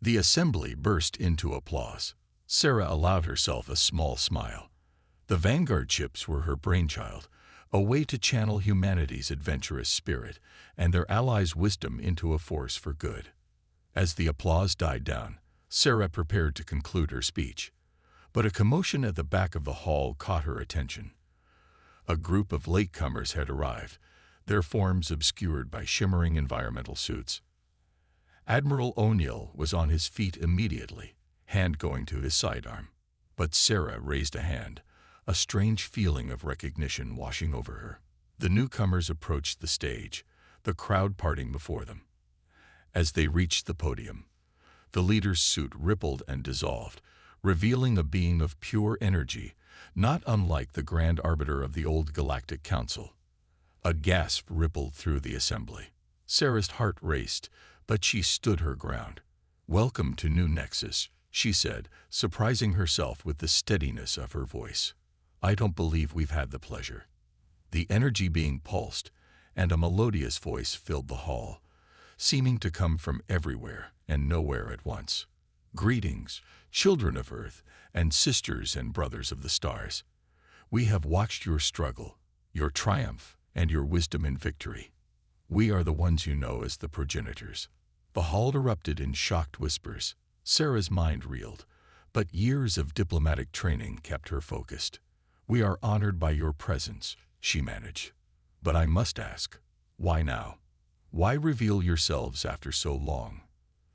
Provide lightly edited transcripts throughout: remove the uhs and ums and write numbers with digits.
The assembly burst into applause. Sarah allowed herself a small smile. The Vanguard ships were her brainchild, a way to channel humanity's adventurous spirit and their allies' wisdom into a force for good. As the applause died down, Sarah prepared to conclude her speech. But a commotion at the back of the hall caught her attention. A group of latecomers had arrived, their forms obscured by shimmering environmental suits. Admiral O'Neill was on his feet immediately, hand going to his sidearm. But Sarah raised a hand, a strange feeling of recognition washing over her. The newcomers approached the stage, the crowd parting before them. As they reached the podium, the leader's suit rippled and dissolved, revealing a being of pure energy, not unlike the Grand Arbiter of the old Galactic Council. A gasp rippled through the assembly. Sarah's heart raced, but she stood her ground. "Welcome to New Nexus," she said, surprising herself with the steadiness of her voice. "I don't believe we've had the pleasure." The energy being pulsed, and a melodious voice filled the hall, seeming to come from everywhere and nowhere at once. "Greetings, children of Earth, and sisters and brothers of the stars. We have watched your struggle, your triumph, and your wisdom in victory. We are the ones you know as the progenitors." The hall erupted in shocked whispers. Sarah's mind reeled, but years of diplomatic training kept her focused. "We are honored by your presence," she managed. "But I must ask, why now? Why reveal yourselves after so long?"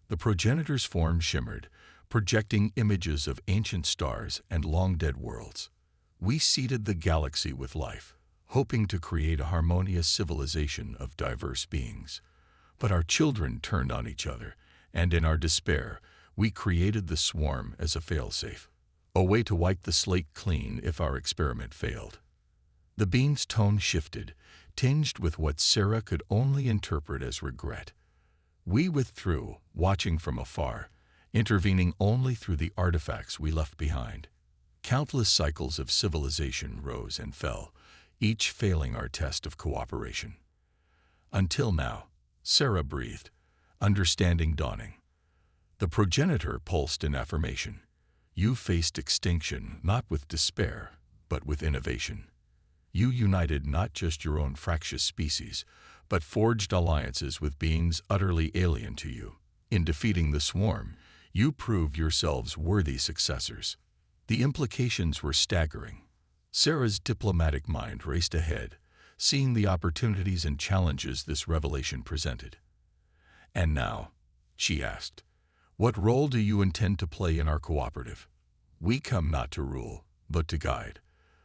The progenitors' form shimmered, projecting images of ancient stars and long-dead worlds. "We seeded the galaxy with life, hoping to create a harmonious civilization of diverse beings. But our children turned on each other, and in our despair, we created the swarm as a failsafe, a way to wipe the slate clean if our experiment failed." The being's tone shifted, tinged with what Sarah could only interpret as regret. "We withdrew, watching from afar, intervening only through the artifacts we left behind. Countless cycles of civilization rose and fell, each failing our test of cooperation. Until now," Sarah breathed, understanding dawning. The progenitor pulsed in affirmation. "You faced extinction not with despair, but with innovation. You united not just your own fractious species, but forged alliances with beings utterly alien to you. In defeating the swarm, you proved yourselves worthy successors." The implications were staggering. Sarah's diplomatic mind raced ahead, seeing the opportunities and challenges this revelation presented. "And now," she asked, "what role do you intend to play in our cooperative?" "We come not to rule, but to guide,"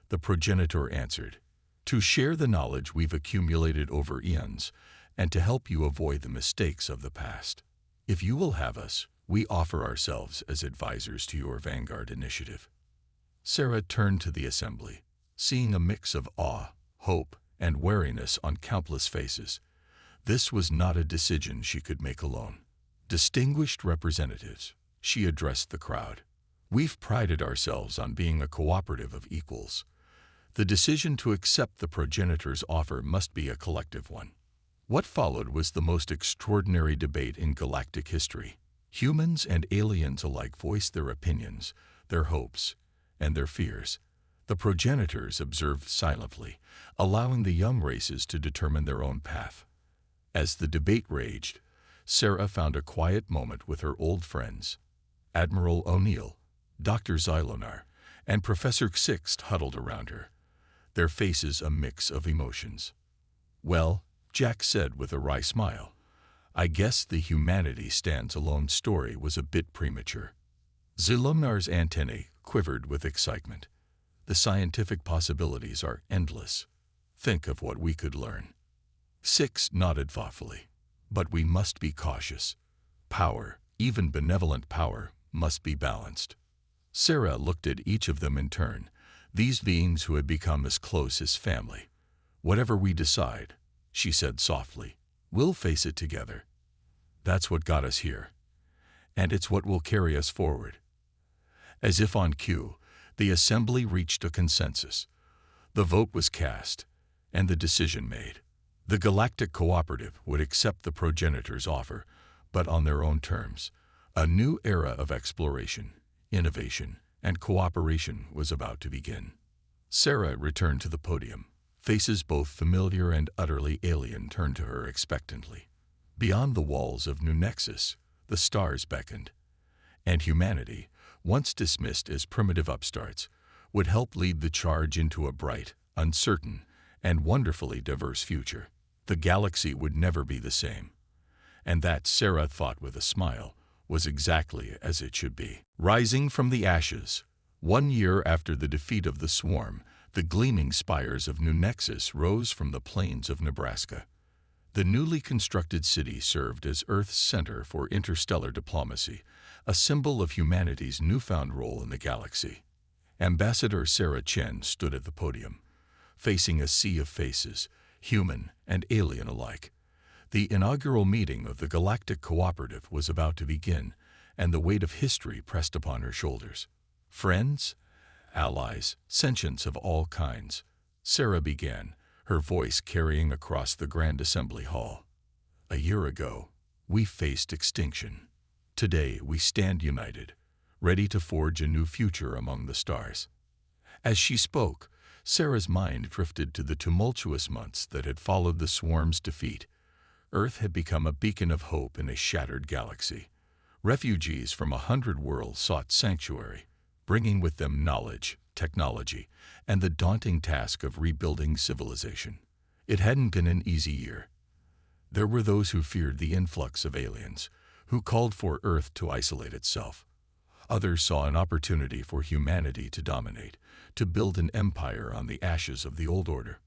the progenitor answered. "To share the knowledge we've accumulated over eons, and to help you avoid the mistakes of the past. If you will have us, we offer ourselves as advisors to your Vanguard initiative." Sarah turned to the assembly, seeing a mix of awe, hope, and wariness on countless faces. This was not a decision she could make alone. "Distinguished representatives," she addressed the crowd, "we've prided ourselves on being a cooperative of equals. The decision to accept the progenitor's offer must be a collective one." What followed was the most extraordinary debate in galactic history. Humans and aliens alike voiced their opinions, their hopes, and their fears. The progenitors observed silently, allowing the young races to determine their own path. As the debate raged, Sarah found a quiet moment with her old friends. Admiral O'Neill, Dr. Zylonar, and Professor Sixt huddled around her, their faces a mix of emotions. "Well," Jack said with a wry smile, "I guess the humanity stands alone story was a bit premature." Zylonar's antennae quivered with excitement. "The scientific possibilities are endless. Think of what we could learn." Sixt nodded thoughtfully. "But we must be cautious. Power, even benevolent power, must be balanced." Sarah looked at each of them in turn, these beings who had become as close as family. "Whatever we decide," she said softly, "we'll face it together. That's what got us here, and it's what will carry us forward." As if on cue, the assembly reached a consensus. The vote was cast, and the decision made. The Galactic Cooperative would accept the progenitor's offer, but on their own terms, A new era of exploration, innovation, and cooperation was about to begin. Sarah returned to the podium. Faces both familiar and utterly alien turned to her expectantly. Beyond the walls of New Nexus, the stars beckoned, and humanity, once dismissed as primitive upstarts, would help lead the charge into a bright, uncertain, and wonderfully diverse future. The galaxy would never be the same. And that, Sarah thought with a smile, was exactly as it should be. Rising from the ashes, 1 year after the defeat of the Swarm, the gleaming spires of New Nexus rose from the plains of Nebraska. The newly constructed city served as Earth's center for interstellar diplomacy, a symbol of humanity's newfound role in the galaxy. Ambassador Sarah Chen stood at the podium, facing a sea of faces, human and alien alike. The inaugural meeting of the Galactic Cooperative was about to begin, and the weight of history pressed upon her shoulders. Friends, allies, sentients of all kinds, Sarah began, her voice carrying across the Grand Assembly Hall. A year ago, we faced extinction. Today, we stand united, ready to forge a new future among the stars. As she spoke, Sarah's mind drifted to the tumultuous months that had followed the Swarm's defeat. Earth had become a beacon of hope in a shattered galaxy. Refugees from 100 worlds sought sanctuary, bringing with them knowledge, technology, and the daunting task of rebuilding civilization. It hadn't been an easy year. There were those who feared the influx of aliens, who called for Earth to isolate itself. Others saw an opportunity for humanity to dominate, to build an empire on the ashes of the old order.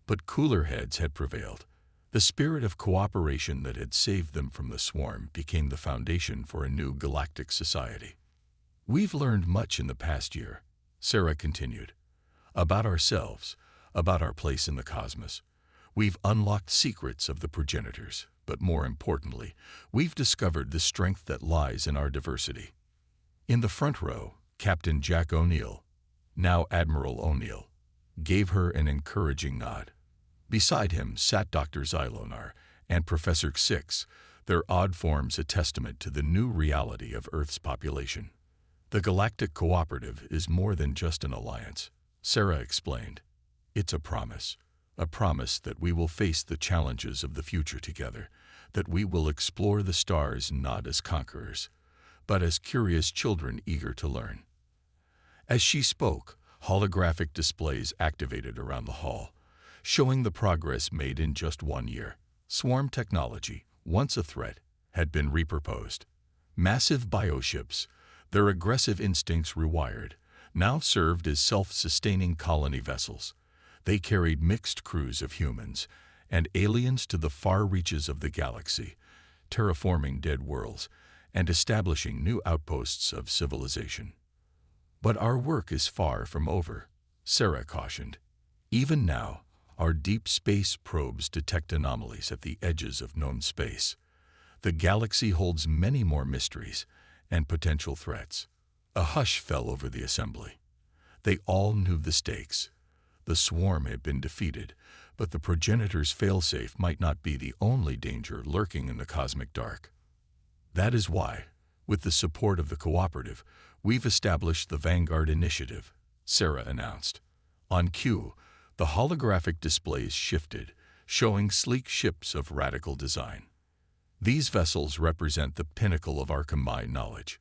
But cooler heads had prevailed. The spirit of cooperation that had saved them from the Swarm became the foundation for a new galactic society. We've learned much in the past year, Sarah continued, about ourselves, about our place in the cosmos. We've unlocked secrets of the progenitors, but more importantly, we've discovered the strength that lies in our diversity. In the front row, Captain Jack O'Neill, now Admiral O'Neill, gave her an encouraging nod. Beside him sat Dr. Xylonar and Professor Six, their odd forms a testament to the new reality of Earth's population. The Galactic Cooperative is more than just an alliance, Sarah explained. It's a promise that we will face the challenges of the future together, that we will explore the stars not as conquerors, but as curious children eager to learn. As she spoke, holographic displays activated around the hall, showing the progress made in just 1 year. Swarm technology, once a threat, had been repurposed. Massive bioships, their aggressive instincts rewired, now served as self-sustaining colony vessels. They carried mixed crews of humans and aliens to the far reaches of the galaxy, terraforming dead worlds and establishing new outposts of civilization. But our work is far from over, Sarah cautioned. Even now, our deep space probes detect anomalies at the edges of known space. The galaxy holds many more mysteries and potential threats. A hush fell over the assembly. They all knew the stakes. The Swarm had been defeated, but the progenitor's failsafe might not be the only danger lurking in the cosmic dark. That is why, with the support of the Cooperative, we've established the Vanguard Initiative, Sarah announced. On cue, the holographic displays shifted, showing sleek ships of radical design. These vessels represent the pinnacle of our combined knowledge.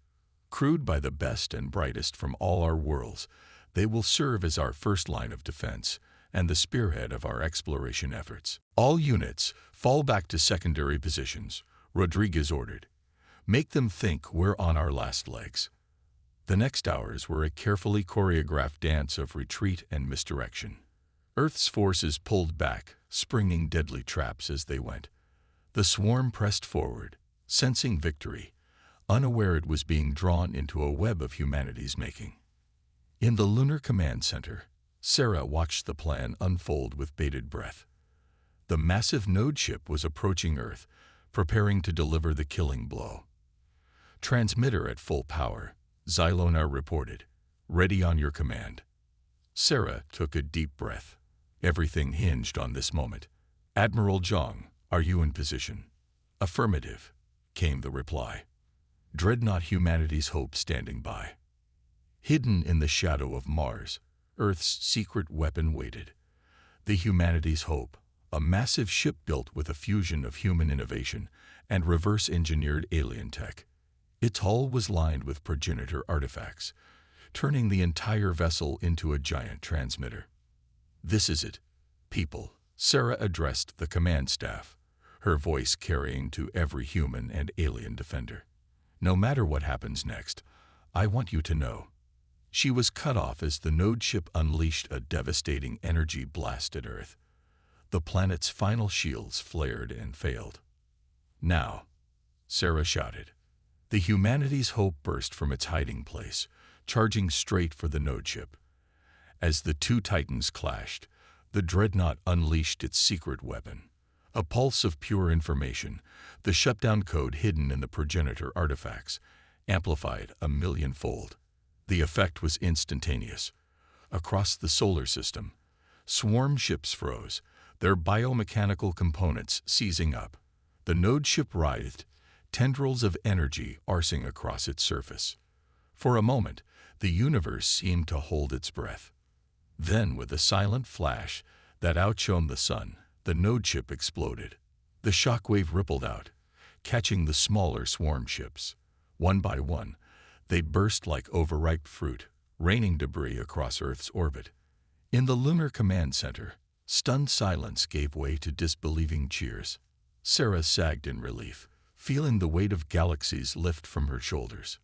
Crewed by the best and brightest from all our worlds, they will serve as our first line of defense and the spearhead of our exploration efforts. All units, fall back to secondary positions, Rodriguez ordered. Make them think we're on our last legs. The next hours were a carefully choreographed dance of retreat and misdirection. Earth's forces pulled back, springing deadly traps as they went. The Swarm pressed forward, sensing victory, unaware it was being drawn into a web of humanity's making. In the Lunar Command Center, Sarah watched the plan unfold with bated breath. The massive node ship was approaching Earth, preparing to deliver the killing blow. Transmitter at full power, Xylonar reported. Ready on your command. Sarah took a deep breath. Everything hinged on this moment. Admiral Zhang, are you in position? Affirmative, came the reply. Dreadnought Humanity's Hope standing by. Hidden in the shadow of Mars, Earth's secret weapon waited. The Humanity's Hope, a massive ship built with a fusion of human innovation and reverse-engineered alien tech. Its hull was lined with progenitor artifacts, turning the entire vessel into a giant transmitter. "This is it, people," Sarah addressed the command staff, her voice carrying to every human and alien defender. "No matter what happens next, I want you to know." She was cut off as the node ship unleashed a devastating energy blast at Earth. The planet's final shields flared and failed. "Now," Sarah shouted. The Humanity's Hope burst from its hiding place, charging straight for the node ship. As the two titans clashed, the dreadnought unleashed its secret weapon. A pulse of pure information, the shutdown code hidden in the progenitor artifacts, amplified a millionfold. The effect was instantaneous. Across the solar system, swarm ships froze, their biomechanical components seizing up. The node ship writhed, tendrils of energy arsing across its surface. For a moment, the universe seemed to hold its breath. Then, with a silent flash that outshone the sun, the node ship exploded. The shockwave rippled out, catching the smaller swarm ships. One by one, they burst like overripe fruit, raining debris across Earth's orbit. In the Lunar Command Center, stunned silence gave way to disbelieving cheers. Sarah sagged in relief, feeling the weight of galaxies lift from her shoulders.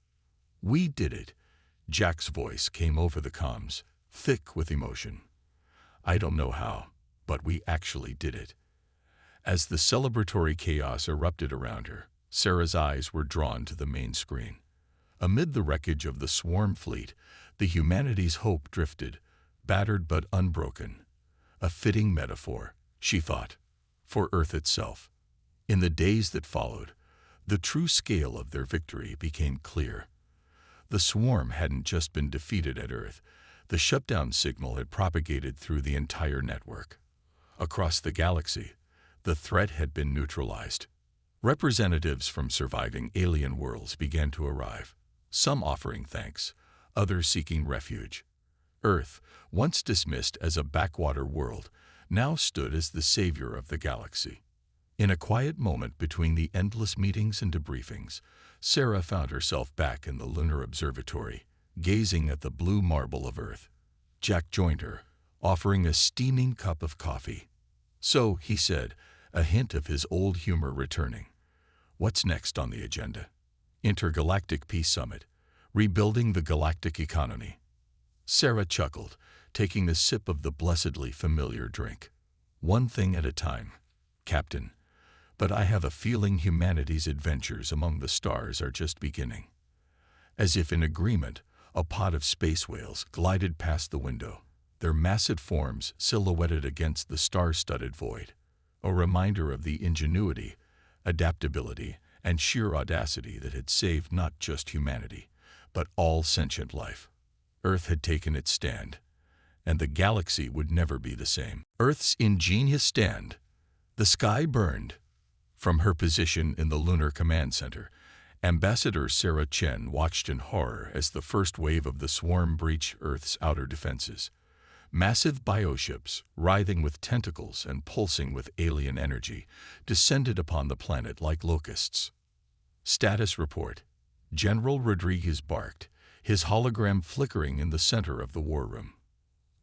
"We did it," Jack's voice came over the comms, thick with emotion. "I don't know how, but we actually did it." As the celebratory chaos erupted around her, Sarah's eyes were drawn to the main screen. Amid the wreckage of the swarm fleet, the Humanity's Hope drifted, battered but unbroken. A fitting metaphor, she thought, for Earth itself. In the days that followed, the true scale of their victory became clear. The swarm hadn't just been defeated at Earth. The shutdown signal had propagated through the entire network. Across the galaxy, the threat had been neutralized. Representatives from surviving alien worlds began to arrive, some offering thanks, others seeking refuge. Earth, once dismissed as a backwater world, now stood as the savior of the galaxy. In a quiet moment between the endless meetings and debriefings, Sarah found herself back in the lunar observatory, gazing at the blue marble of Earth. Jack joined her, offering a steaming cup of coffee. "So," he said, a hint of his old humor returning, "what's next on the agenda?" "Intergalactic Peace Summit, rebuilding the galactic economy." Sarah chuckled, taking a sip of the blessedly familiar drink. "One thing at a time, Captain. But I have a feeling humanity's adventures among the stars are just beginning." As if in agreement, a pod of space whales glided past the window, their massive forms silhouetted against the star-studded void, a reminder of the ingenuity, adaptability, and sheer audacity that had saved not just humanity, but all sentient life. Earth had taken its stand, and the galaxy would never be the same. Earth's ingenious stand. The sky burned. From her position in the Lunar Command Center, Ambassador Sarah Chen watched in horror as the first wave of the swarm breached Earth's outer defenses. Massive bioships, writhing with tentacles and pulsing with alien energy, descended upon the planet like locusts. "Status report." General Rodriguez barked, his hologram flickering in the center of the war room.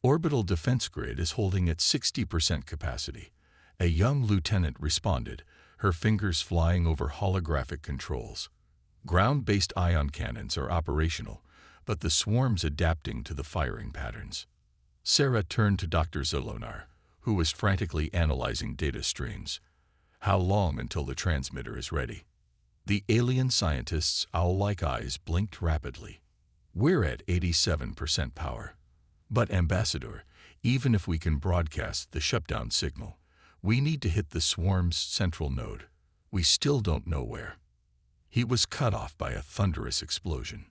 "Orbital defense grid is holding at 60% capacity." A young lieutenant responded, her fingers flying over holographic controls. "Ground-based ion cannons are operational, but the swarm's adapting to the firing patterns." Sarah turned to Dr. Zolonar, who was frantically analyzing data streams. "How long until the transmitter is ready?" The alien scientist's owl-like eyes blinked rapidly. "We're at 87% power. But, Ambassador, even if we can broadcast the shutdown signal, we need to hit the swarm's central node. We still don't know where." He was cut off by a thunderous explosion.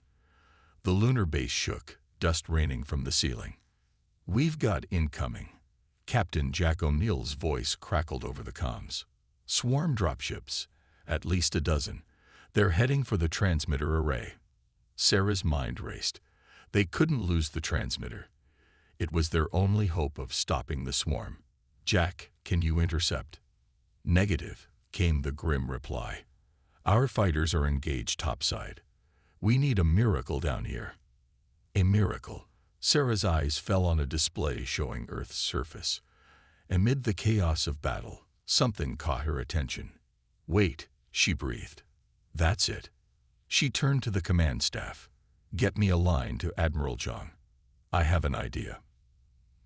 The lunar base shook, dust raining from the ceiling. "We've got incoming." Captain Jack O'Neill's voice crackled over the comms. "Swarm dropships, at least a dozen. They're heading for the transmitter array. Sarah's mind raced. They couldn't lose the transmitter. It was their only hope of stopping the swarm. Jack, can you intercept? Negative, came the grim reply. Our fighters are engaged topside. We need a miracle down here. A miracle. Sarah's eyes fell on a display showing Earth's surface. Amid the chaos of battle, something caught her attention. Wait, she breathed. That's it. She turned to the command staff. Get me a line to Admiral Zhang. I have an idea.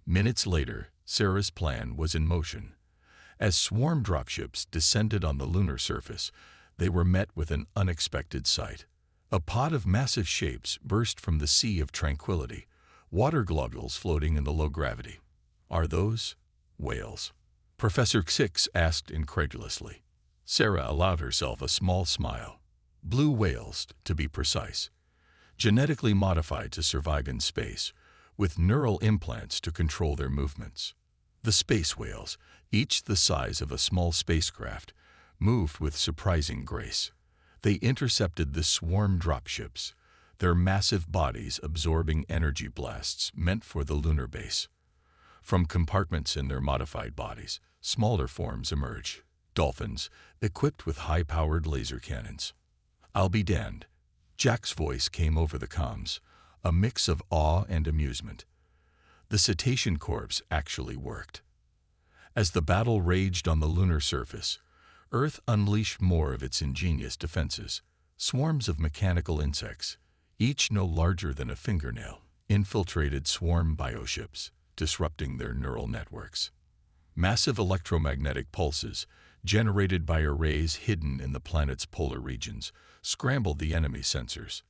Minutes later, Sarah's plan was in motion. As swarm dropships descended on the lunar surface, they were met with an unexpected sight. A pod of massive shapes burst from the sea of tranquility, water globules floating in the low gravity. Are those whales? Professor Six asked incredulously. Sarah allowed herself a small smile. Blue whales, to be precise. Genetically modified to survive in space, with neural implants to control their movements. The space whales, each the size of a small spacecraft, moved with surprising grace. They intercepted the swarm dropships, their massive bodies absorbing energy blasts meant for the lunar base. From compartments in their modified bodies, smaller forms emerged. Dolphins, equipped with high-powered laser cannons. I'll be damned. Jack's voice came over the comms, a mix of awe and amusement. The cetacean corps actually worked. As the battle raged on the lunar surface, Earth unleashed more of its ingenious defenses. Swarms of mechanical insects, each no larger than a fingernail, infiltrated swarm bioships, disrupting their neural networks. Massive electromagnetic pulses, generated by arrays hidden in the planet's polar regions, scrambled the enemy sensors.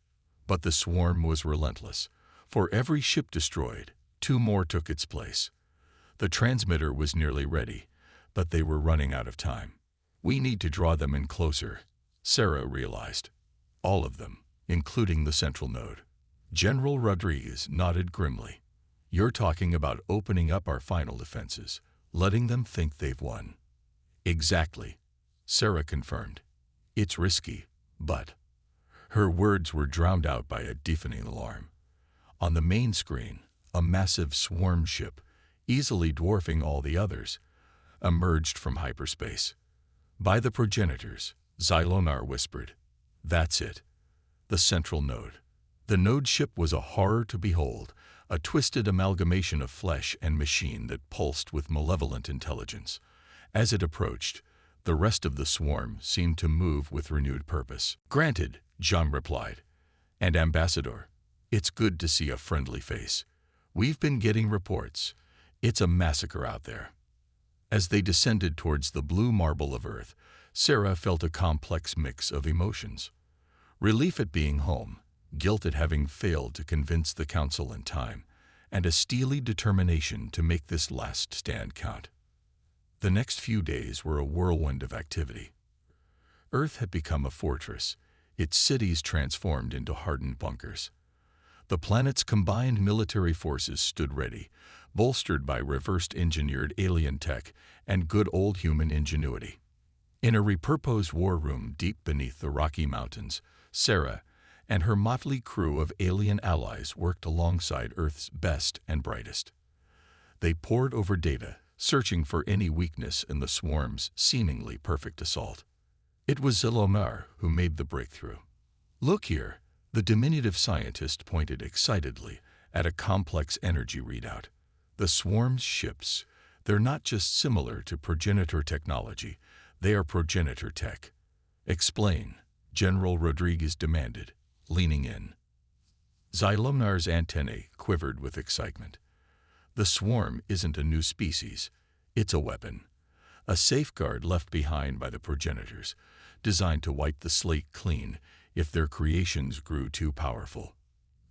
But the swarm was relentless. For every ship destroyed, 2 more took its place. The transmitter was nearly ready, but they were running out of time. We need to draw them in closer, Sarah realized. All of them, including the central node. General Rodriguez nodded grimly. You're talking about opening up our final defenses, letting them think they've won. Exactly, Sarah confirmed. It's risky, but... Her words were drowned out by a deafening alarm. On the main screen, a massive swarm ship, easily dwarfing all the others, emerged from hyperspace. By the progenitors, Zylonar whispered. That's it. The central node. The node ship was a horror to behold, a twisted amalgamation of flesh and machine that pulsed with malevolent intelligence. As it approached, the rest of the swarm seemed to move with renewed purpose. Granted, Jean replied. And Ambassador, it's good to see a friendly face. We've been getting reports. It's a massacre out there. As they descended towards the blue marble of Earth, Sarah felt a complex mix of emotions. Relief at being home, guilt at having failed to convince the council in time, and a steely determination to make this last stand count. The next few days were a whirlwind of activity. Earth had become a fortress, its cities transformed into hardened bunkers. The planet's combined military forces stood ready, bolstered by reversed-engineered alien tech and good old human ingenuity. In a repurposed war room deep beneath the Rocky Mountains, Sarah and her motley crew of alien allies worked alongside Earth's best and brightest. They pored over data, searching for any weakness in the swarm's seemingly perfect assault. It was Zylonar who made the breakthrough. Look here, the diminutive scientist pointed excitedly at a complex energy readout. The swarm's ships, they're not just similar to progenitor technology, they are progenitor tech. Explain, General Rodriguez demanded, leaning in. Zylonar's antennae quivered with excitement. The swarm isn't a new species, it's a weapon. A safeguard left behind by the progenitors, designed to wipe the slate clean if their creations grew too powerful.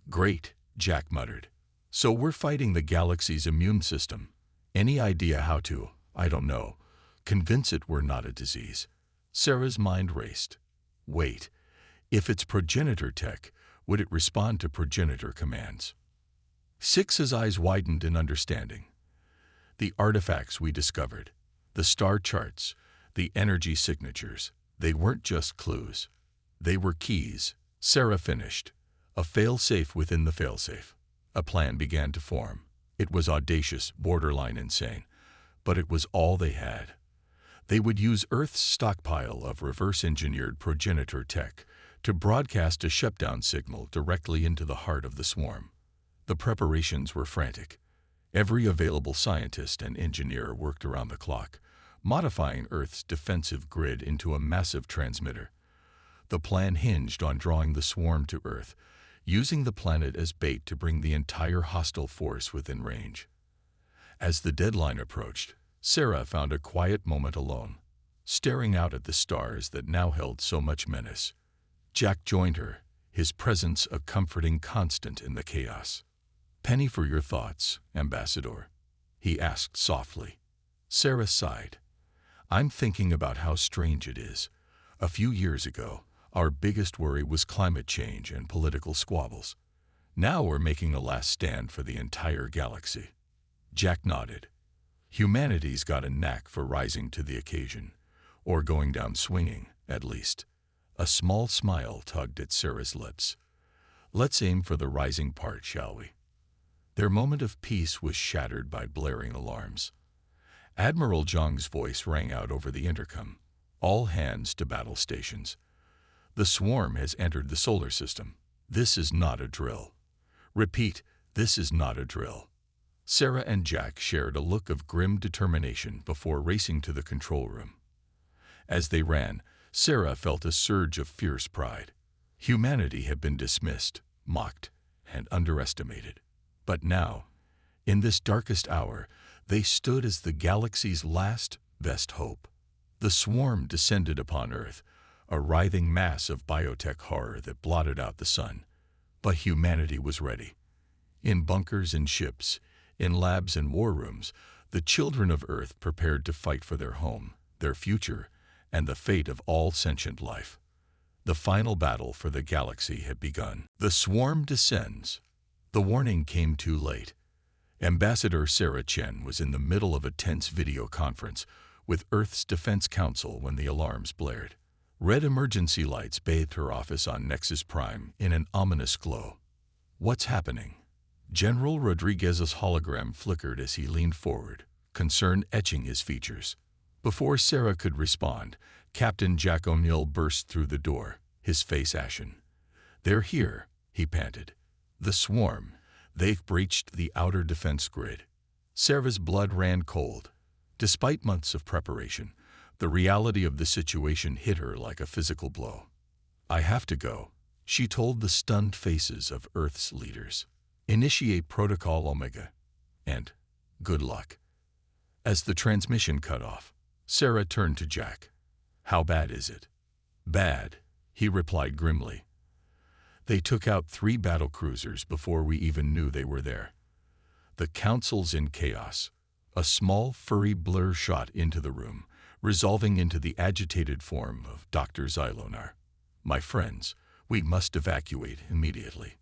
Great, Jack muttered. So we're fighting the galaxy's immune system. Any idea how to, I don't know, convince it we're not a disease? Sarah's mind raced. Wait, if it's progenitor tech, would it respond to progenitor commands? Six's eyes widened in understanding. The artifacts we discovered, the star charts, the energy signatures, they weren't just clues. They were keys, Sarah finished. A fail-safe within the fail-safe. A plan began to form. It was audacious, borderline insane, but it was all they had. They would use Earth's stockpile of reverse-engineered progenitor tech to broadcast a shutdown signal directly into the heart of the swarm. The preparations were frantic. Every available scientist and engineer worked around the clock, modifying Earth's defensive grid into a massive transmitter. The plan hinged on drawing the swarm to Earth, using the planet as bait to bring the entire hostile force within range. As the deadline approached, Sarah found a quiet moment alone, staring out at the stars that now held so much menace. Jack joined her, his presence a comforting constant in the chaos. "Penny for your thoughts, Ambassador," he asked softly. Sarah sighed. "I'm thinking about how strange it is. A few years ago, our biggest worry was climate change and political squabbles. Now we're making a last stand for the entire galaxy." Jack nodded. Humanity's got a knack for rising to the occasion, or going down swinging, at least. A small smile tugged at Sarah's lips. "Let's aim for the rising part, shall we?" Their moment of peace was shattered by blaring alarms. Admiral Zhang's voice rang out over the intercom. "All hands to battle stations. The swarm has entered the solar system. This is not a drill. Repeat, this is not a drill." Sarah and Jack shared a look of grim determination before racing to the control room. As they ran, Sarah felt a surge of fierce pride. Humanity had been dismissed, mocked, and underestimated. But now, in this darkest hour, they stood as the galaxy's last, best hope. The swarm descended upon Earth, a writhing mass of biotech horror that blotted out the sun. But humanity was ready. In bunkers and ships, in labs and war rooms, the children of Earth prepared to fight for their home, their future, and the fate of all sentient life. The final battle for the galaxy had begun. The swarm descends. The warning came too late. Ambassador Sarah Chen was in the middle of a tense video conference with Earth's Defense Council when the alarms blared. Red emergency lights bathed her office on Nexus Prime in an ominous glow. "What's happening?" General Rodriguez's hologram flickered as he leaned forward, concern etching his features. Before Sarah could respond, Captain Jack O'Neill burst through the door, his face ashen. "They're here," he panted. "The swarm. They've breached the outer defense grid." Sarah's blood ran cold. Despite months of preparation, the reality of the situation hit her like a physical blow. "I have to go," she told the stunned faces of Earth's leaders. "Initiate Protocol Omega, and good luck." As the transmission cut off, Sarah turned to Jack. "How bad is it?" "Bad," he replied grimly. "They took out 3 battle cruisers before we even knew they were there. The Council's in chaos." A small, furry blur shot into the room, resolving into the agitated form of Dr. Zylonar. "My friends, we must evacuate immediately.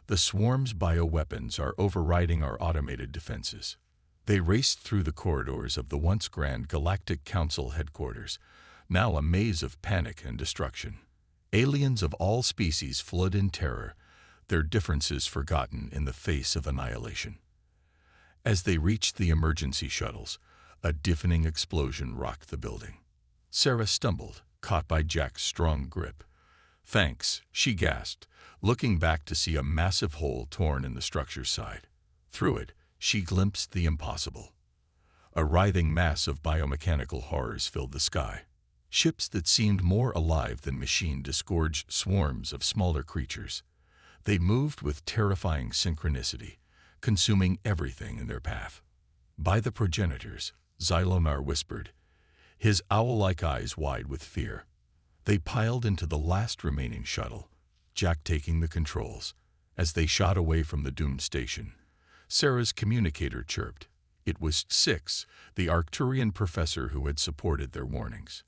The swarm's bioweapons are overriding our automated defenses." They raced through the corridors of the once grand Galactic Council headquarters, now a maze of panic and destruction. Aliens of all species fled in terror, their differences forgotten in the face of annihilation. As they reached the emergency shuttles, a deafening explosion rocked the building. Sarah stumbled, caught by Jack's strong grip. "Thanks," she gasped, looking back to see a massive hole torn in the structure's side. Through it, she glimpsed the impossible. A writhing mass of biomechanical horrors filled the sky. Ships that seemed more alive than machine disgorged swarms of smaller creatures. They moved with terrifying synchronicity, consuming everything in their path. "By the progenitors," Zylonar whispered, his owl-like eyes wide with fear. They piled into the last remaining shuttle, Jack taking the controls. As they shot away from the doomed station, Sarah's communicator chirped. It was Six, the Arcturian professor who had supported their warnings.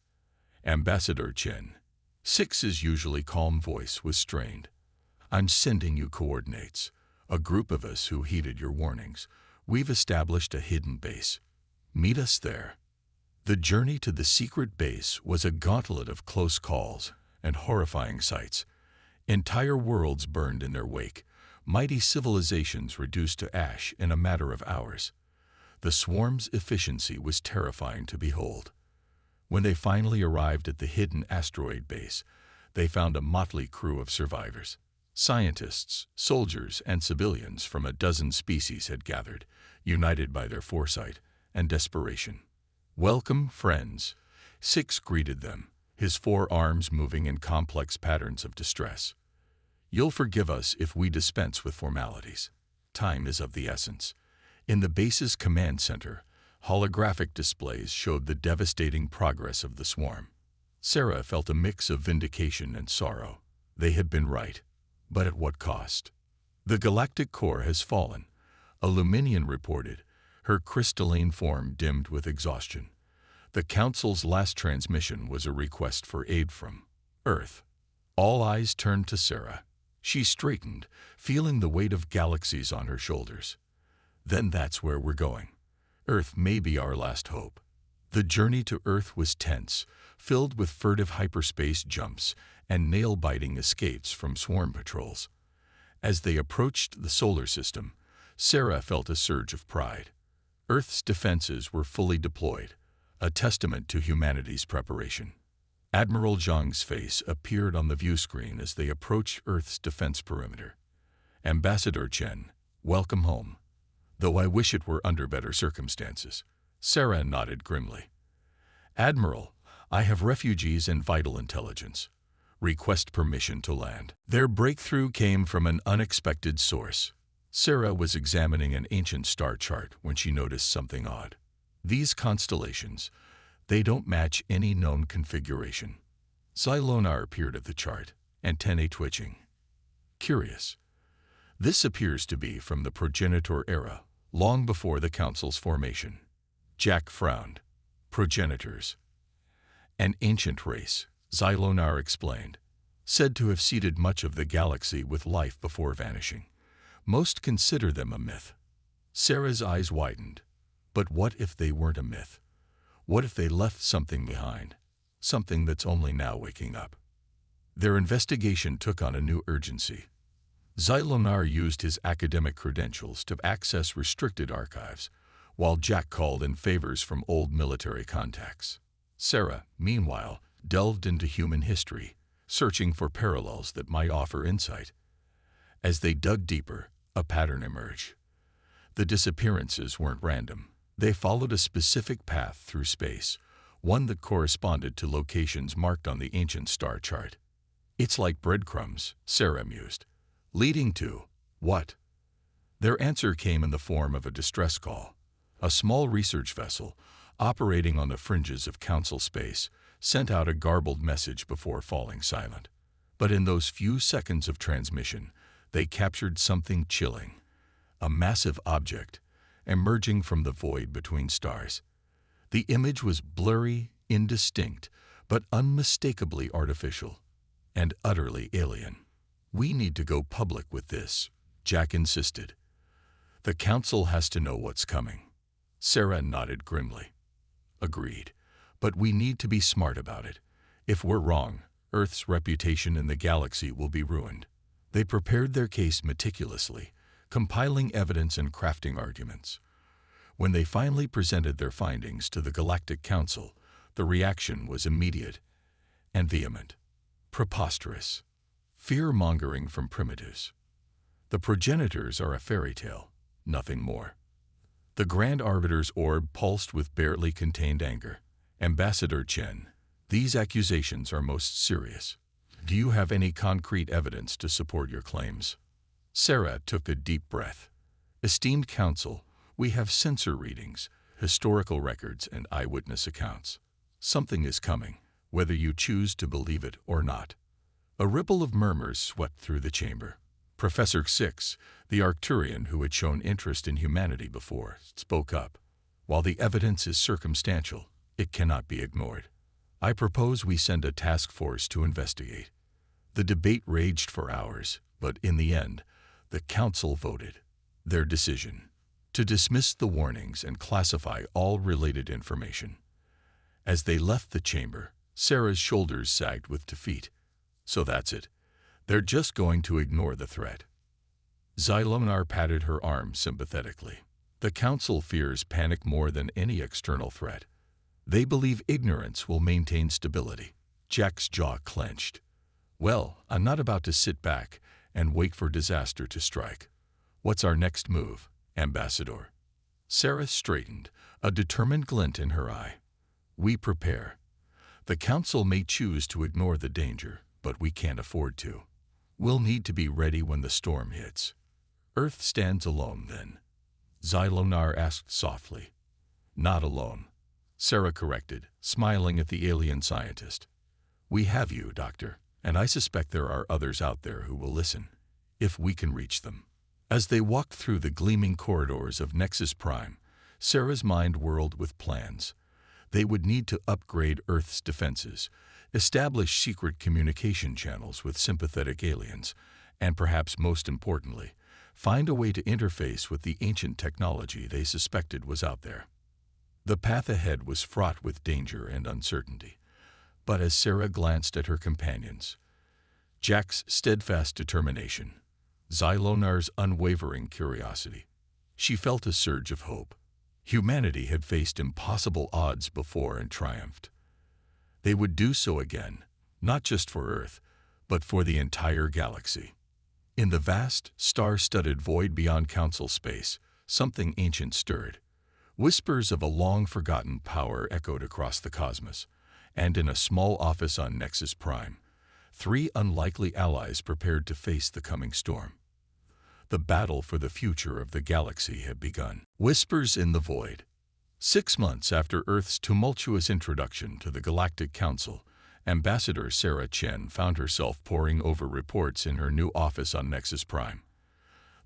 "Ambassador Chen." Six's usually calm voice was strained. "I'm sending you coordinates. A group of us who heeded your warnings. We've established a hidden base. Meet us there." The journey to the secret base was a gauntlet of close calls and horrifying sights. Entire worlds burned in their wake, mighty civilizations reduced to ash in a matter of hours. The swarm's efficiency was terrifying to behold. When they finally arrived at the hidden asteroid base, they found a motley crew of survivors. Scientists, soldiers, and civilians from a dozen species had gathered, united by their foresight and desperation. "Welcome, friends," Six greeted them, his four arms moving in complex patterns of distress. "You'll forgive us if we dispense with formalities. Time is of the essence." In the base's command center, holographic displays showed the devastating progress of the swarm. Sarah felt a mix of vindication and sorrow. They had been right, but at what cost? "The galactic core has fallen," a Luminian reported, her crystalline form dimmed with exhaustion. The Council's last transmission was a request for aid from Earth. All eyes turned to Sarah. She straightened, feeling the weight of galaxies on her shoulders. "Then that's where we're going. Earth may be our last hope." The journey to Earth was tense, filled with furtive hyperspace jumps and nail-biting escapes from swarm patrols. As they approached the solar system, Sarah felt a surge of pride. Earth's defenses were fully deployed, a testament to humanity's preparation. Admiral Zhang's face appeared on the view screen as they approached Earth's defense perimeter. "Ambassador Chen, welcome home. Though I wish it were under better circumstances." Sarah nodded grimly. "Admiral, I have refugees and vital intelligence. Request permission to land." Their breakthrough came from an unexpected source. Sarah was examining an ancient star chart when she noticed something odd. These constellations, they don't match any known configuration. Zylonar appeared at the chart, antennae twitching. "Curious. This appears to be from the progenitor era, long before the Council's formation." Jack frowned. "Progenitors. An ancient race," Zylonar explained, "said to have seeded much of the galaxy with life before vanishing. Most consider them a myth." Sarah's eyes widened. But what if they weren't a myth? What if they left something behind? Something that's only now waking up? Their investigation took on a new urgency. Zylonar used his academic credentials to access restricted archives, while Jack called in favors from old military contacts. Sarah, meanwhile, delved into human history, searching for parallels that might offer insight. As they dug deeper, a pattern emerged. The disappearances weren't random. They followed a specific path through space, one that corresponded to locations marked on the ancient star chart. "It's like breadcrumbs," Sarah mused. "Leading to what?" Their answer came in the form of a distress call. A small research vessel, operating on the fringes of Council space, sent out a garbled message before falling silent. But in those few seconds of transmission, they captured something chilling. A massive object, emerging from the void between stars. The image was blurry, indistinct, but unmistakably artificial, and utterly alien. "We need to go public with this," Jack insisted. "The Council has to know what's coming." Sarah nodded grimly. "Agreed. But we need to be smart about it. If we're wrong, Earth's reputation in the galaxy will be ruined." They prepared their case meticulously, compiling evidence and crafting arguments. When they finally presented their findings to the Galactic Council, the reaction was immediate and vehement. Preposterous. Fear-mongering from primitives. The progenitors are a fairy tale, nothing more. The Grand Arbiter's orb pulsed with barely contained anger. "Ambassador Chen, these accusations are most serious. Do you have any concrete evidence to support your claims?" Sarah took a deep breath. "Esteemed Council, we have sensor readings, historical records, and eyewitness accounts. Something is coming, whether you choose to believe it or not." A ripple of murmurs swept through the chamber. Professor Six, the Arcturian who had shown interest in humanity before, spoke up. "While the evidence is circumstantial, it cannot be ignored. I propose we send a task force to investigate." The debate raged for hours, but in the end, the Council voted. Their decision: to dismiss the warnings and classify all related information. As they left the chamber, Sarah's shoulders sagged with defeat. So that's it. They're just going to ignore the threat. Zylonar patted her arm sympathetically. The Council fears panic more than any external threat. They believe ignorance will maintain stability. Jack's jaw clenched. Well, I'm not about to sit back and wait for disaster to strike. What's our next move, Ambassador? Sarah straightened, a determined glint in her eye. We prepare. The Council may choose to ignore the danger, but we can't afford to. We'll need to be ready when the storm hits. Earth stands alone then. Zylonar asked softly. Not alone, Sarah corrected, smiling at the alien scientist. We have you, Doctor, and I suspect there are others out there who will listen, if we can reach them. As they walked through the gleaming corridors of Nexus Prime, Sarah's mind whirled with plans. They would need to upgrade Earth's defenses, establish secret communication channels with sympathetic aliens, and perhaps most importantly, find a way to interface with the ancient technology they suspected was out there. The path ahead was fraught with danger and uncertainty, but as Sarah glanced at her companions, Jack's steadfast determination, Zylonar's unwavering curiosity, she felt a surge of hope. Humanity had faced impossible odds before and triumphed. They would do so again, not just for Earth, but for the entire galaxy. In the vast, star-studded void beyond Council space, something ancient stirred. Whispers of a long-forgotten power echoed across the cosmos, and in a small office on Nexus Prime, 3 unlikely allies prepared to face the coming storm. The battle for the future of the galaxy had begun. Whispers in the void. 6 months after Earth's tumultuous introduction to the Galactic Council, Ambassador Sarah Chen found herself poring over reports in her new office on Nexus Prime.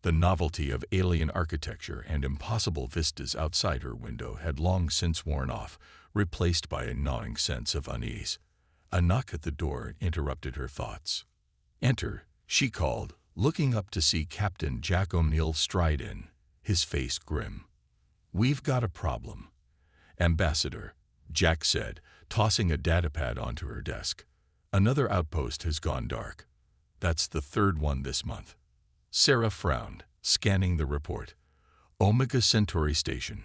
The novelty of alien architecture and impossible vistas outside her window had long since worn off, replaced by a gnawing sense of unease. A knock at the door interrupted her thoughts. Enter, she called, looking up to see Captain Jack O'Neill stride in, his face grim. We've got a problem, Ambassador, Jack said, tossing a datapad onto her desk. Another outpost has gone dark. That's the 3rd one this month. Sarah frowned, scanning the report. Omega Centauri Station.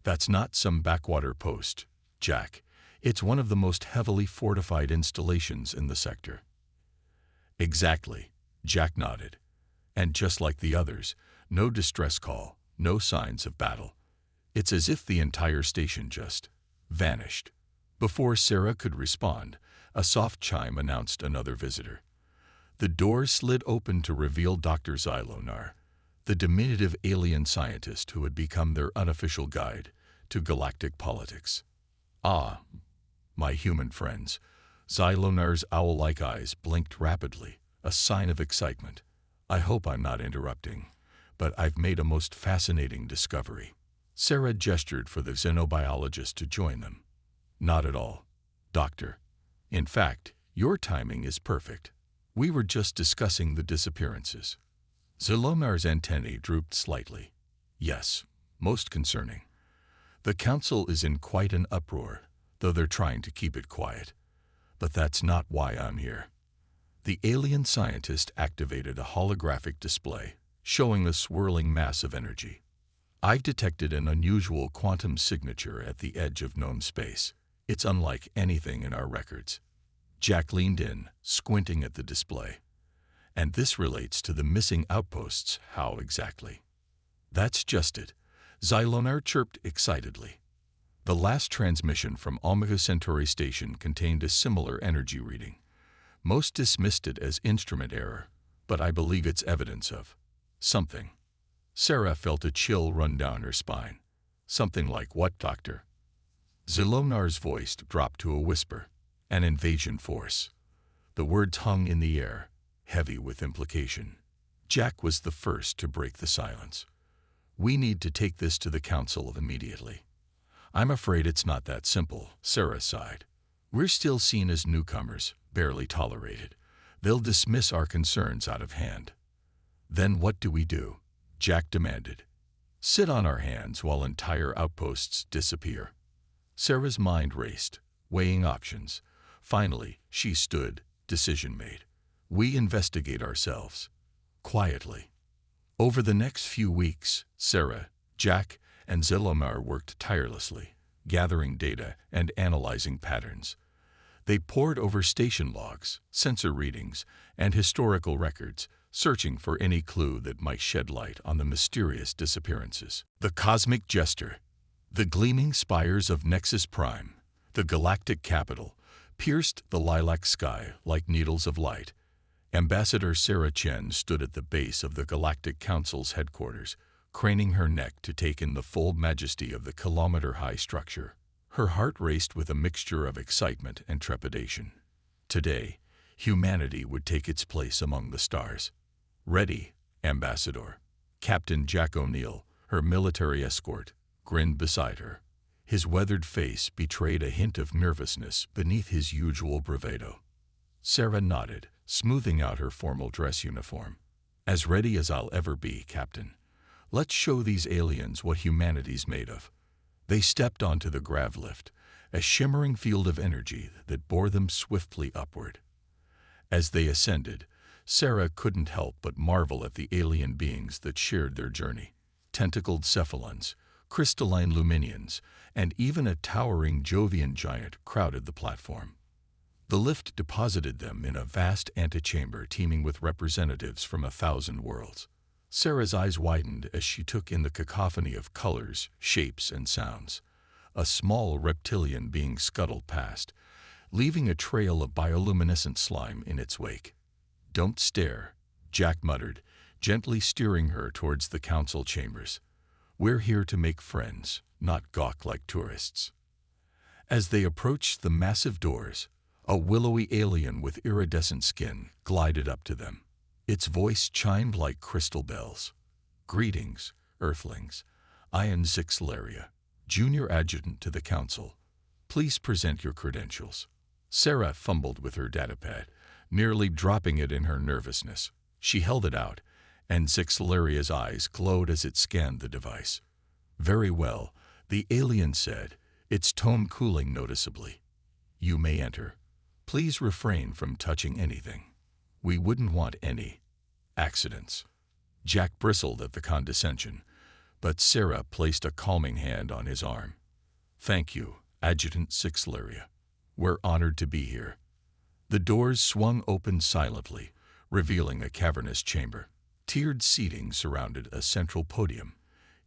That's not some backwater post, Jack. It's one of the most heavily fortified installations in the sector. Exactly, Jack nodded. And just like the others, no distress call, no signs of battle. It's as if the entire station just vanished. Before Sarah could respond, a soft chime announced another visitor. The door slid open to reveal Dr. Zylonar, the diminutive alien scientist who had become their unofficial guide to galactic politics. Ah, my human friends. Zylonar's owl-like eyes blinked rapidly, a sign of excitement. I hope I'm not interrupting, but I've made a most fascinating discovery. Sarah gestured for the xenobiologist to join them. Not at all, Doctor. In fact, your timing is perfect. We were just discussing the disappearances. Zylonar's antennae drooped slightly. Yes, most concerning. The Council is in quite an uproar, though they're trying to keep it quiet. But that's not why I'm here. The alien scientist activated a holographic display, showing a swirling mass of energy. I've detected an unusual quantum signature at the edge of known space. It's unlike anything in our records. Jack leaned in, squinting at the display. And this relates to the missing outposts. How exactly? That's just it, Zylonar chirped excitedly. The last transmission from Omega Centauri Station contained a similar energy reading. Most dismissed it as instrument error, but I believe it's evidence of something. Sarah felt a chill run down her spine. Something like what, Doctor? Zylonar's voice dropped to a whisper. An invasion force. The words hung in the air, heavy with implication. Jack was the first to break the silence. We need to take this to the Council immediately. I'm afraid it's not that simple, Sarah sighed. We're still seen as newcomers, barely tolerated. They'll dismiss our concerns out of hand. Then what do we do? Jack demanded. Sit on our hands while entire outposts disappear. Sarah's mind raced, weighing options. Finally, she stood, decision made. We investigate ourselves. Quietly. Over the next few weeks, Sarah, Jack, and Zilomar worked tirelessly, gathering data and analyzing patterns. They pored over station logs, sensor readings, and historical records, searching for any clue that might shed light on the mysterious disappearances. The cosmic jester, the gleaming spires of Nexus Prime, the galactic capital, pierced the lilac sky like needles of light. Ambassador Sarah Chen stood at the base of the Galactic Council's headquarters, craning her neck to take in the full majesty of the kilometer-high structure. Her heart raced with a mixture of excitement and trepidation. Today, humanity would take its place among the stars. Ready, Ambassador. Captain Jack O'Neill, her military escort, grinned beside her. His weathered face betrayed a hint of nervousness beneath his usual bravado. Sarah nodded, smoothing out her formal dress uniform. As ready as I'll ever be, Captain. Let's show these aliens what humanity's made of. They stepped onto the grav lift, a shimmering field of energy that bore them swiftly upward. As they ascended, Sarah couldn't help but marvel at the alien beings that shared their journey. Tentacled cephalons, crystalline luminians, and even a towering Jovian giant crowded the platform. The lift deposited them in a vast antechamber teeming with representatives from 1,000 worlds. Sarah's eyes widened as she took in the cacophony of colors, shapes, and sounds. A small reptilian being scuttled past, leaving a trail of bioluminescent slime in its wake. "Don't stare," Jack muttered, gently steering her towards the council chambers. "We're here to make friends, not gawk like tourists." As they approached the massive doors, a willowy alien with iridescent skin glided up to them. Its voice chimed like crystal bells. "Greetings, Earthlings. I am Zixlaria, Junior Adjutant to the Council. Please present your credentials." Sarah fumbled with her datapad, nearly dropping it in her nervousness. She held it out, and Zixlaria's eyes glowed as it scanned the device. "Very well," the alien said, its tone cooling noticeably. "You may enter. Please refrain from touching anything. We wouldn't want any accidents." Jack bristled at the condescension, but Sarah placed a calming hand on his arm. "Thank you, Adjutant Zixlaria. We're honored to be here." The doors swung open silently, revealing a cavernous chamber. Tiered seating surrounded a central podium,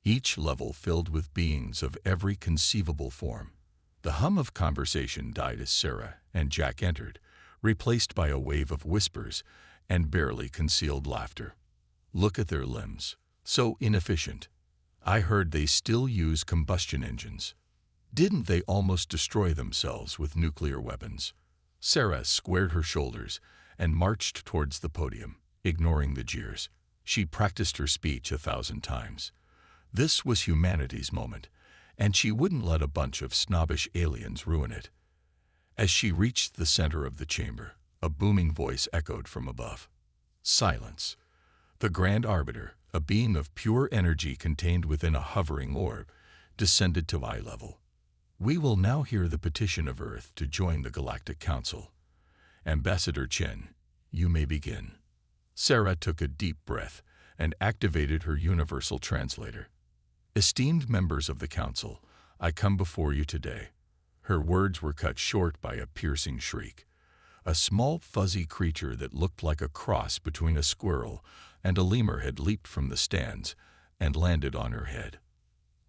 each level filled with beings of every conceivable form. The hum of conversation died as Sarah and Jack entered, replaced by a wave of whispers and barely concealed laughter. "Look at their limbs, so inefficient. I heard they still use combustion engines. Didn't they almost destroy themselves with nuclear weapons?" Sarah squared her shoulders and marched towards the podium, ignoring the jeers. She practiced her speech 1,000 times. This was humanity's moment, and she wouldn't let a bunch of snobbish aliens ruin it. As she reached the center of the chamber, a booming voice echoed from above. Silence. The Grand Arbiter, a being of pure energy contained within a hovering orb, descended to eye level. "We will now hear the petition of Earth to join the Galactic Council. Ambassador Chen, you may begin." Sarah took a deep breath and activated her universal translator. "Esteemed members of the Council, I come before you today." Her words were cut short by a piercing shriek. A small fuzzy creature that looked like a cross between a squirrel and a lemur had leaped from the stands and landed on her head.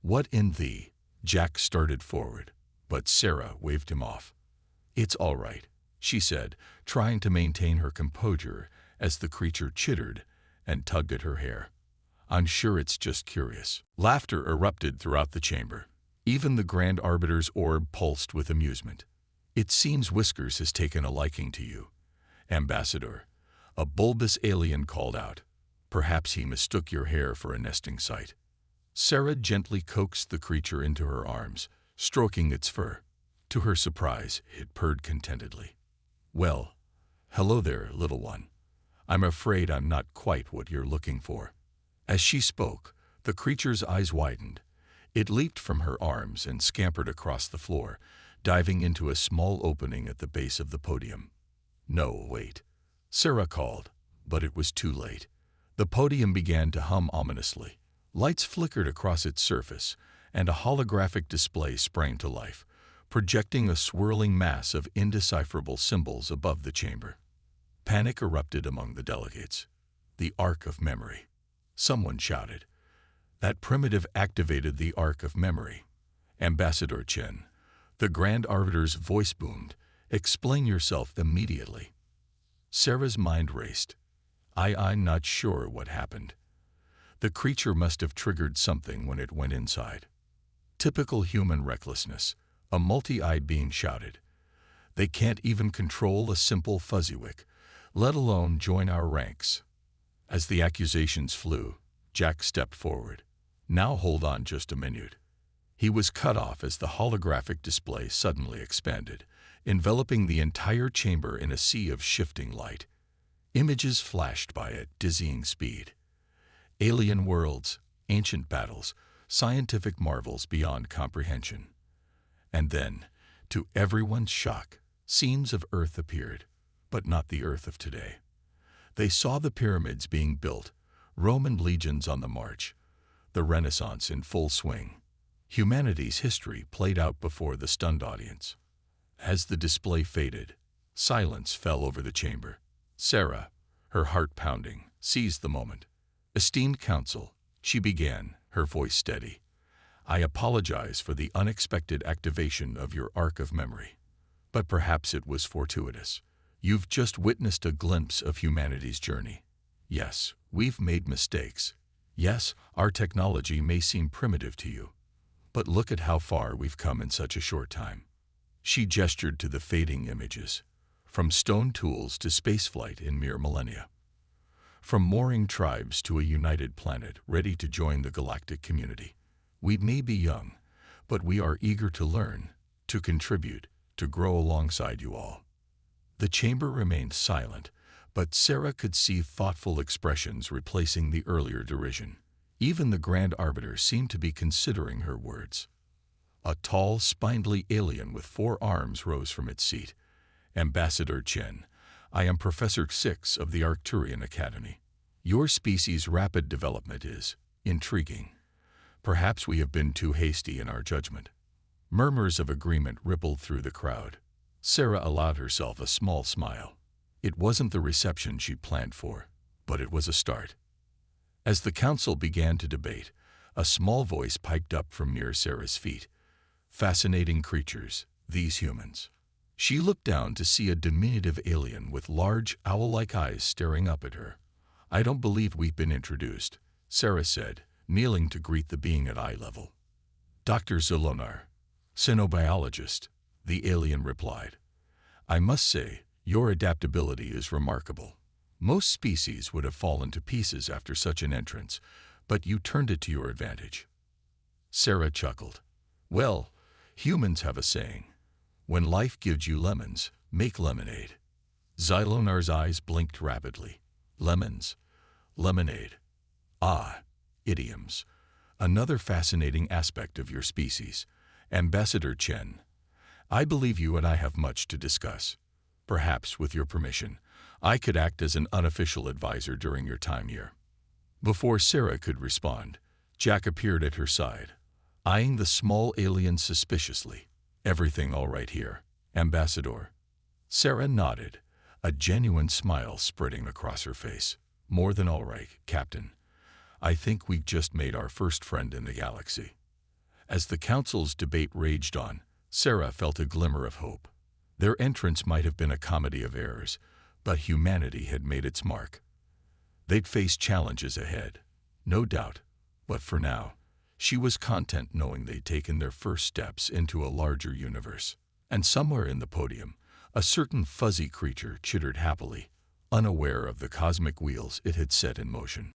"What in the—" Jack started forward, but Sarah waved him off. "It's all right," she said, trying to maintain her composure as the creature chittered and tugged at her hair. "I'm sure it's just curious." Laughter erupted throughout the chamber. Even the Grand Arbiter's orb pulsed with amusement. "It seems Whiskers has taken a liking to you, Ambassador," a bulbous alien called out. "Perhaps he mistook your hair for a nesting site." Sarah gently coaxed the creature into her arms, stroking its fur. To her surprise, it purred contentedly. "Well, hello there, little one. I'm afraid I'm not quite what you're looking for." As she spoke, the creature's eyes widened. It leaped from her arms and scampered across the floor, diving into a small opening at the base of the podium. No, wait. Sarah called, but it was too late. The podium began to hum ominously. Lights flickered across its surface, and a holographic display sprang to life, projecting a swirling mass of indecipherable symbols above the chamber. Panic erupted among the delegates. The Arc of Memory. Someone shouted. That primitive activated the Arc of Memory. Ambassador Chen. The Grand Arbiter's voice boomed. Explain yourself immediately. Sarah's mind raced. I'm not sure what happened. The creature must have triggered something when it went inside. Typical human recklessness, a multi-eyed being shouted. They can't even control a simple fuzzywick, let alone join our ranks. As the accusations flew, Jack stepped forward. Now hold on just a minute. He was cut off as the holographic display suddenly expanded, enveloping the entire chamber in a sea of shifting light. Images flashed by at dizzying speed. Alien worlds, ancient battles, scientific marvels beyond comprehension. And then, to everyone's shock, scenes of Earth appeared, but not the Earth of today. They saw the pyramids being built, Roman legions on the march, the Renaissance in full swing. Humanity's history played out before the stunned audience. As the display faded, silence fell over the chamber. Sarah, her heart pounding, seized the moment. Esteemed council, she began, her voice steady. I apologize for the unexpected activation of your Arc of Memory. But perhaps it was fortuitous. You've just witnessed a glimpse of humanity's journey. Yes, we've made mistakes. Yes, our technology may seem primitive to you. But look at how far we've come in such a short time. She gestured to the fading images, from stone tools to spaceflight in mere millennia. From warring tribes to a united planet ready to join the galactic community. We may be young, but we are eager to learn, to contribute, to grow alongside you all. The chamber remained silent, but Sarah could see thoughtful expressions replacing the earlier derision. Even the Grand Arbiter seemed to be considering her words. A tall, spindly alien with 4 arms rose from its seat. Ambassador Chen, I am Professor 6 of the Arcturian Academy. Your species' rapid development is intriguing. Perhaps we have been too hasty in our judgment. Murmurs of agreement rippled through the crowd. Sarah allowed herself a small smile. It wasn't the reception she'd planned for, but it was a start. As the council began to debate, a small voice piped up from near Sarah's feet. Fascinating creatures, these humans. She looked down to see a diminutive alien with large, owl-like eyes staring up at her. I don't believe we've been introduced, Sarah said, kneeling to greet the being at eye level. Dr. Zolonar, cynobiologist, the alien replied. I must say, your adaptability is remarkable. Most species would have fallen to pieces after such an entrance, but you turned it to your advantage. Sarah chuckled. Well, humans have a saying. When life gives you lemons, make lemonade. Zylonar's eyes blinked rapidly. Lemons. Lemonade. Ah, idioms. Another fascinating aspect of your species. Ambassador Chen. I believe you and I have much to discuss. Perhaps, with your permission, I could act as an unofficial advisor during your time here. Before Sarah could respond, Jack appeared at her side, eyeing the small alien suspiciously. Everything all right here, Ambassador? Sarah nodded, a genuine smile spreading across her face. More than all right, Captain. I think we've just made our first friend in the galaxy. As the council's debate raged on, Sarah felt a glimmer of hope. Their entrance might have been a comedy of errors, but humanity had made its mark. They'd face challenges ahead, no doubt, but for now, she was content knowing they'd taken their first steps into a larger universe. And somewhere in the podium, a certain fuzzy creature chittered happily, unaware of the cosmic wheels it had set in motion.